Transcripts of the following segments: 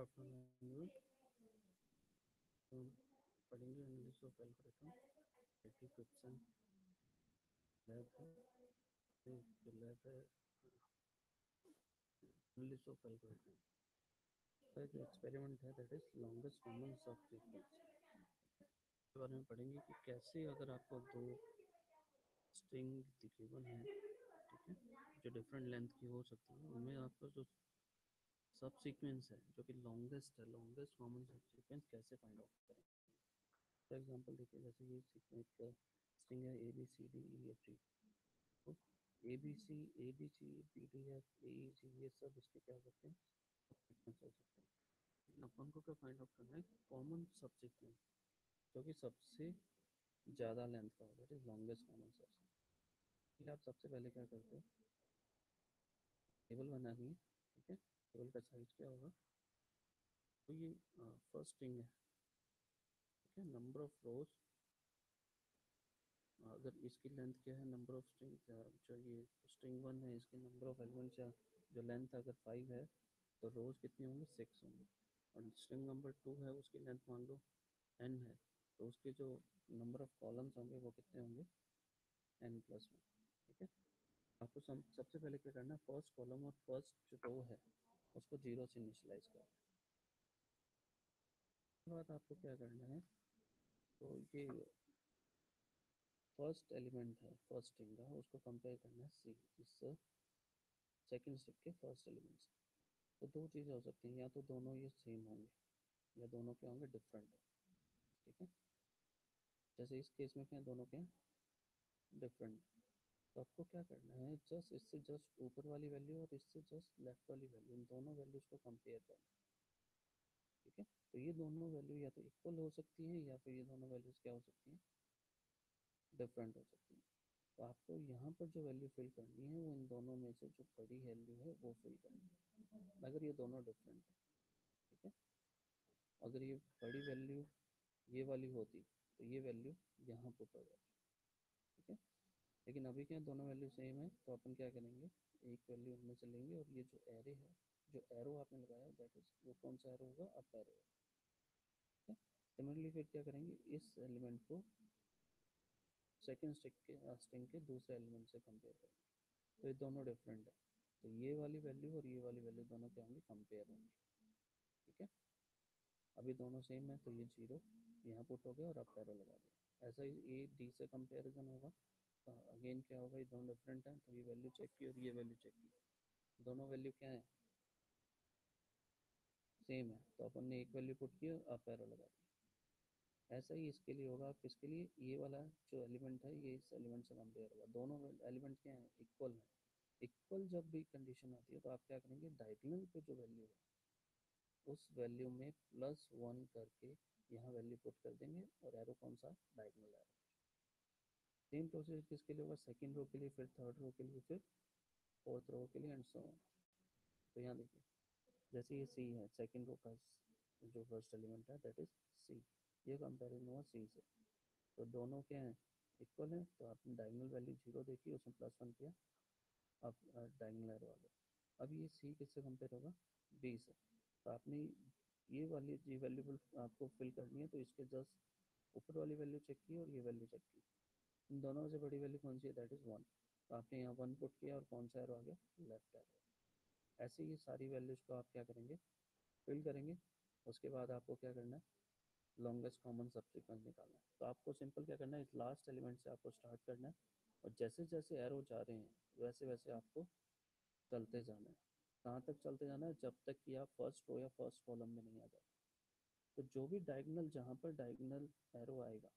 Afternoon. तो पढ़ेंगे English of algorithm 80 question lab है। जो लैब है इंग्लिश ऑफ एल्गोरिथम का जो एक्सपेरिमेंट है that is longest common sub sequence के बारे में पढ़ेंगे कि कैसे अगर आपको दो स्ट्रिंग गिवन है, ठीक है, जो डिफरेंट लेंथ की हो सकती है, उनमें आपका जो सब सीक्वेंस है जो कि लॉन्गेस्ट है, लॉन्गेस्ट कॉमन सब सीक्वेंस कैसे फाइंड आउट करें। फॉर एग्जांपल देखिए, जैसे ये सीक्वेंस का स्ट्रिंग है ABCDEFG, तो ABC BDF AEG ये सब इसके क्या करते हैं, सीक्वेंस हो सकते हैं। लेकिन अपन को क्या फाइंड आउट करना है, कॉमन सब सीक्वेंस जो कि सबसे ज़्यादा लेंथ का हो, that is longest common sub. आप सबसे पहले क्या करते हो, टेबल बनानी है, ठीक है। टेबल का साइज क्या होगा, तो ये फर्स्ट स्ट्रिंग है, ठीक है। नंबर ऑफ रोज, अगर इसकी लेंथ क्या है, नंबर ऑफ स्ट्रिंग, जो ये स्ट्रिंग 1 है इसकी नंबर ऑफ एलिमेंट्स या जो लेंथ अगर 5 है तो रोज कितनी होंगी, 6 होंगी। और स्ट्रिंग नंबर 2 है उसकी लेंथ मान लो n है, तो उसके जो नंबर ऑफ कॉलम्स होंगे वो कितने होंगे, n+1, ठीक है। आपको सबसे पहले क्या करना है, फर्स्ट कॉलम और फर्स्ट जो रो है उसको 0 से इनिशियलाइज करना है। उसके बाद आपको क्या करना है, तो ये फर्स्ट एलिमेंट है फर्स्ट स्ट्रिंग का, उसको कंपेयर करना है सी इस सेकंड स्ट्रिंग के फर्स्ट एलिमेंट से। तो दो चीज़ें हो सकती हैं, या तो दोनों ये सेम होंगे या दोनों क्या होंगे, डिफरेंट है, ठीक है। जैसे इस केस में क्या है, दोनों क्या डिफरेंट। तो आपको क्या करना है, जस्ट इससे जस्ट ऊपर वाली वैल्यू और इससे जस्ट लेफ्ट वाली वैल्यू, इन दोनों वैल्यूज को कंपेयर करना, ठीक है। तो ये दोनों वैल्यू या तो इक्वल हो सकती हैं या फिर ये दोनों वैल्यूज क्या हो सकती हैं, डिफरेंट हो सकती हैं। तो आपको यहाँ पर जो वैल्यू फिल करनी है वो इन दोनों में से जो बड़ी वैल्यू है वो फिल करनी है, अगर ये दोनों डिफरेंट है, ठीक है। अगर ये बड़ी वैल्यू ये वाली होती तो ये वैल्यू यहाँ पुट हो जाती, ठीक है। लेकिन अभी क्या दोनों वैल्यू सेम है, तो अपन क्या करेंगे, एक वैल्यू उनमें से लेंगे और ये जो एरे है, जो एरो आपने लगाया दैट इज वो कौन सा एरो होगा, अप एरो, ठीक है। सिमिलरली फिर क्या करेंगे, इस एलिमेंट को सेकेंड स्ट्रिंग के दूसरे एलिमेंट से कंपेयर करेंगे, तो ये दोनों डिफरेंट है, तो ये वाली वैल्यू और ये वाली वैल्यू दोनों क्या होंगी, कंपेयर होंगी, ठीक है। अभी दोनों सेम है तो ये 0 यहाँ पुट हो गया और अप एरो लगा दिया। ऐसा ही ए डी से कंपेरिजन होगा, तो अगेन क्या होगा, ये दोनों डिफरेंट हैं तो ये वैल्यू चेक की और ये वैल्यू चेक की, दोनों वैल्यू क्या है, सेम है, तो अपन ने एक वैल्यू पुट की और अप एरो लगा दिया। ऐसा ही इसके लिए होगा, किसके लिए, ये वाला जो एलिमेंट है ये इस एलिमेंट से कंपेयर होगा, दोनों एलिमेंट क्या है, इक्वल है। इक्वल जब भी कंडीशन आती है तो आप क्या करेंगे, डायगोनल पे जो वैल्यू है उस वैल्यू में +1 करके यहाँ वैल्यू पुट कर देंगे और एरो कौन सा, डायगोनल एरो। सेम प्रोसेस किसके लिए होगा, सेकंड रो के लिए, फिर थर्ड रो के लिए, फिर फोर्थ रो के लिए एंड सो ऑन। तो यहाँ देखिए, जैसे ये सी है, सेकंड रो का जो फर्स्ट एलिमेंट है दैट इज सी, ये कंपेरिजन हुआ सी से, तो दोनों क्या हैं, इक्वल हैं, तो आपने डायगोनल वैल्यू 0 देखी, उसमें +1 किया, अब डायगोनल एरो आ गया। अब ये सी किससे कंपेयर होगा, बी से, तो आपने ये वाली जी वैल्यूबल आपको फिल करनी है, तो इसके जस्ट ऊपर वाली वैल्यू चेक की और ये वैल्यू चेक की, इन दोनों में से बड़ी वैल्यू कौन सी है, दैट इज 1, तो आपने यहाँ 1 पुट किया और कौन सा एरो आ गया, लेफ्ट एरो। ऐसे ही सारी वैल्यूज को आप क्या करेंगे, फिल करेंगे। उसके बाद आपको क्या करना है, लॉन्गेस्ट कॉमन सब्सिक्वेंस निकालना है। तो आपको सिंपल क्या करना है, इस लास्ट एलिमेंट से आपको स्टार्ट करना है और जैसे जैसे एरो जा रहे हैं वैसे वैसे आपको चलते जाना है। कहाँ तक चलते जाना है, जब तक कि आप फर्स्ट रो या फर्स्ट कॉलम में नहीं आ जाते। तो जो भी डायगोनल, जहाँ पर डायगोनल एरो आएगा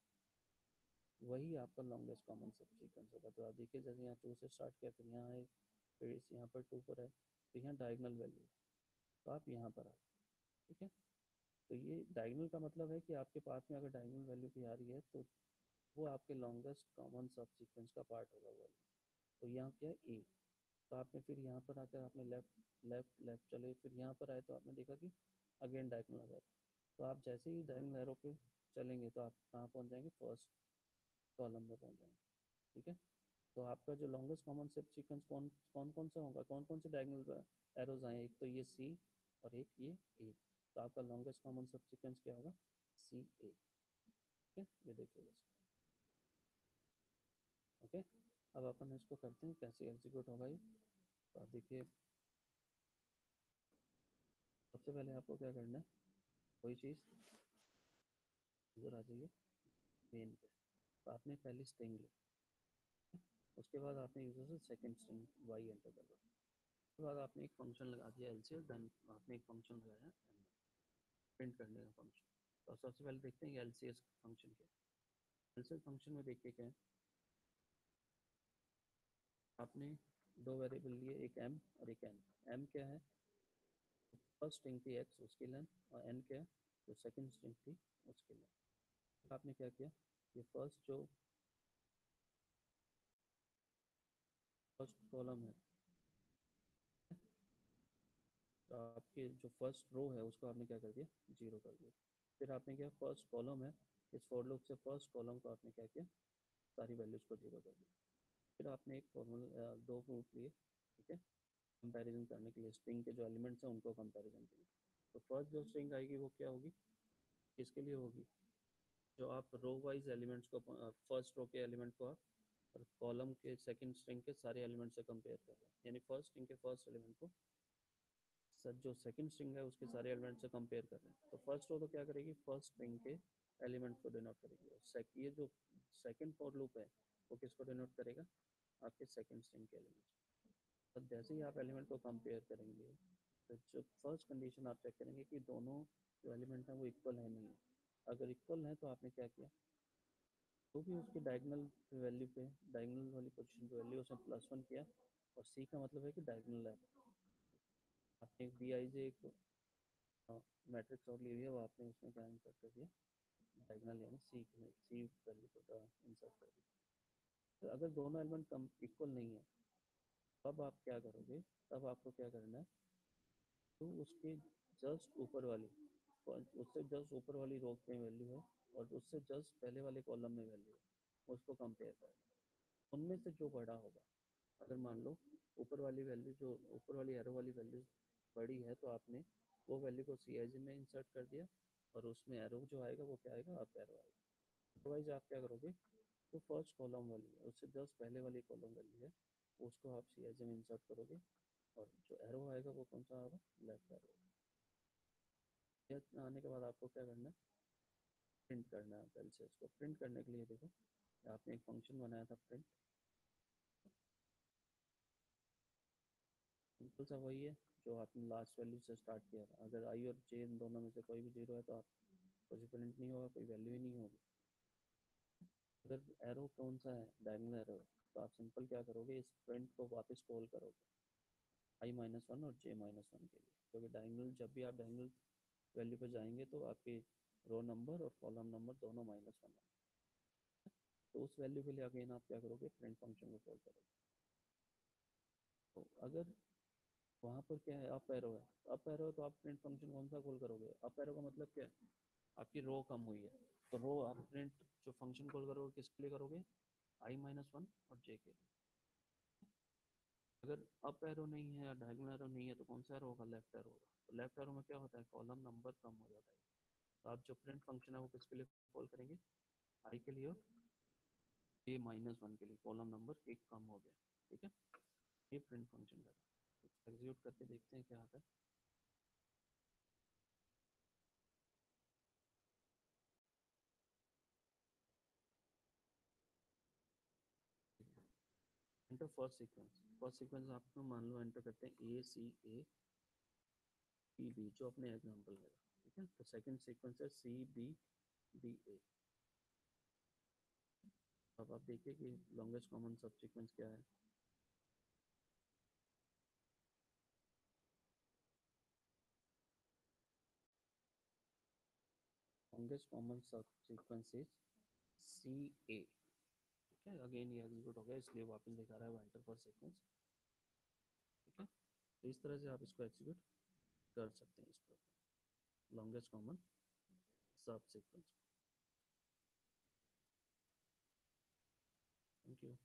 वही आपका लॉन्गेस्ट कॉमन सब्सिक्वेंस होगा। तो आप देखिए, जैसे यहाँ 2 से स्टार्ट किया, फिर यहाँ है, फिर इस यहाँ पर 2 पर है, तो यहाँ डायगोनल वैल्यू है, तो आप यहाँ पर आए, ठीक है। तो ये डायगोनल का मतलब है कि आपके पास में अगर डायगोनल वैल्यू भी आ रही है तो वो आपके लॉन्गेस्ट कॉमन सब सीक्वेंस का पार्ट होगा वो। तो यहाँ क्या है, ए, तो आपने फिर यहाँ पर आकर आपने लेफ्ट लेफ्ट लेफ्ट चले, फिर यहाँ पर आए तो आपने देखा कि अगेन डायगोनल आ गया। तो आप जैसे ही डायगोनल एरो पे चलेंगे तो आप कहाँ पहुँच जाएंगे, फर्स्ट कॉलम में पहुँच जाएंगे, ठीक है। तो आपका जो लॉन्गेस्ट कॉमन सब सीक्वेंस कौन कौन कौन सा होगा, कौन कौन से डायगोनल एरोज आए, एक तो ये सी और एक ये ए। तो आपका लॉन्गेस्ट कॉमन सब सीक्वेंस क्या होगा, सी ए। ठीक है, ये देखिए ओके। अब अपन इसको करते हैं कैसे एग्जीक्यूट होगा ये। तो आप देखिए सबसे पहले आपको क्या करना है, कोई चीज़ इधर आ जाइए मेन पे। तो आपने पहली स्ट्रिंग ली, उसके बाद आपने यूजर से सेकंड स्ट्रिंग वाई एंटर कर दिया, उसके बाद आपने एक फंक्शन लगा दिया एलसीएस, देन आपने एक फंक्शन लगाया प्रिंट करने का फंक्शन। तो सबसे पहले देखते हैं ये एलसीएस फंक्शन क्या है। एलसीएस फंक्शन में देखिए क्या है, आपने दो वेरिएबल लिए, एक एम और एक एन। एम क्या है, फर्स्ट स्ट्रिंग थी एक्स उसकी लेंथ, और एन क्या है जो सेकंड स्ट्रिंग थी उसकी लेंथ। आपने क्या किया, ये फर्स्ट कॉलम है, तो आपके जो फर्स्ट रो है उसको आपने क्या कर दिया, जीरो कर दिया। फिर आपने क्या, फर्स्ट कॉलम है, इस फॉर लूप से फर्स्ट कॉलम को आपने क्या किया, सारी वैल्यूज़ को जीरो कर दिया। फिर आपने एक फॉर्मूला दो प्रूफ लिए, ठीक है, कंपैरिजन करने के लिए स्ट्रिंग के जो एलिमेंट्स हैं उनको कंपैरिजन के लिए। तो फर्स्ट जो स्ट्रिंग आएगी वो क्या होगी, किसके लिए होगी, जो आप रो वाइज एलिमेंट्स को, फर्स्ट रो के एलिमेंट को आप और कॉलम के सेकंड स्ट्रिंग के सारे एलिमेंट से कंपेयर कर रहे हैं, यानी फर्स्ट स्ट्रिंग के फर्स्ट एलिमेंट को सर जो सेकंड स्ट्रिंग है उसके सारे एलिमेंट से कंपेयर कर रहे हैं। तो फर्स्ट रो तो क्या करेगी, फर्स्ट स्ट्रिंग के एलिमेंट को डिनोट करेगी, और ये जो सेकंड फॉर लूप है वो किसको डिनोट करेगा, आपके सेकंड स्ट्रिंग के एलिमेंट। तो जैसे ही आप एलिमेंट को कंपेयर करेंगे तो जो फर्स्ट कंडीशन आप चेक करेंगे कि दोनों जो एलिमेंट हैं वो इक्वल है नहीं है। अगर इक्वल है तो आपने क्या किया, तो भी उसकी डायगनल वैल्यू पे, डायगनल वाली पोजीशन पे वैल्यू उसने +1 किया, और सी का मतलब है कि डायगनल है। आपने एक बी आई जे एक मैट्रिक्स और ले लिया, वो आपने उसमें क्या इंसर्ट कर दिया, डायगनल, यानी सी वैल्यू को इंसर्ट कर दिया। तो अगर दोनों एलिमेंट कम इक्वल नहीं है तब आप क्या करोगे, तब आपको क्या करना है, तो उसके जस्ट ऊपर वाली, उससे जस्ट ऊपर वाली रो में वैल्यू है और उससे जस्ट पहले वाले कॉलम में वैल्यू है, उसको कंपेयर करना। उनमें से जो बड़ा होगा, अगर मान लो ऊपर वाली वैल्यू, जो ऊपर वाली एरो वाली वैल्यू बड़ी है, तो आपने वो वैल्यू को सी आई जी में इंसर्ट कर दिया, और उसमें एरो जो आएगा वो क्या आएगा, अप एरो आएगा। अदरवाइज आप क्या करोगे, तो फर्स्ट कॉलम वाली है उससे जस्ट पहले वाली कॉलम वैल्यू है उसको आप सी आई जी में इंसर्ट करोगे, और जो एरो आएगा वो कौन सा होगा, लेफ्ट एरो। यह आने के बाद आपको क्या करना है, प्रिंट करना है। पहले से इसको प्रिंट करने के लिए देखो, आपने एक फंक्शन बनाया था प्रिंट, सिंपल सा वही है जो आपने लास्ट वैल्यू से स्टार्ट किया था। अगर आई और जे इन दोनों में से कोई भी जीरो है तो आप कुछ प्रिंट नहीं होगा, कोई वैल्यू ही नहीं होगी। अगर एरो कौन सा है, डायगनल एरो, तो आप सिंपल क्या करोगे, इस प्रिंट को वापस कॉल करोगे i-1 और j-1 के लिए, क्योंकि डायगनल, जब भी आप डायगनल वैल्यू पर जाएंगे तो आपके रो नंबर और कॉलम नंबर दोनों -1 है। तो उस वैल्यू के लिए अगेन आप क्या करोगे, प्रिंट फंक्शन को कॉल करोगे। तो अगर वहाँ पर क्या है, अप एरो है, अप एरो तो आप प्रिंट फंक्शन कौन सा कॉल करोगे, अप एरो का मतलब क्या है, आपकी रो कम हुई है, तो रो आप प्रिंट जो फंक्शन कॉल करोगे किसके लिए करोगे, i-1 और j के लिए। अगर अप एरो नहीं है या डायगोनल एरो नहीं है तो कौन सा एरो होगा, लेफ्ट एरो होगा। तो लेफ्ट एरो में क्या होता है, कॉलम नंबर कम हो जाता है। तो आप जो प्रिंट फंक्शन है वो किसके लिए कॉल करेंगे, i के लिए और j-1 के लिए, कॉलम नंबर एक कम हो गया। ठीक है, ये प्रिंट फंक्शन का एग्जीक्यूट करके देखते हैं क्या आता है। एंटर फर्स्ट सीक्वेंस आपको मान लो एंटर करते हैं ACAPB जो अपने एग्जांपल है। ठीक है, तो सेकंड सीक्वेंस है CBDA। अब आप देखिए कि लॉन्गेस्ट कॉमन सब सीक्वेंस क्या है। Longest common sub sequence is CA। ठीक है, अगेन ये एग्जीक्यूट हो गया इसलिए वापस दिखा रहा है वो एंटर फर्स्ट सीक्वेंस। ठीक है, तो इस तरह से आप इसको एग्जीक्यूट कर सकते हैं, इसको longest common sub sequence. Thank you.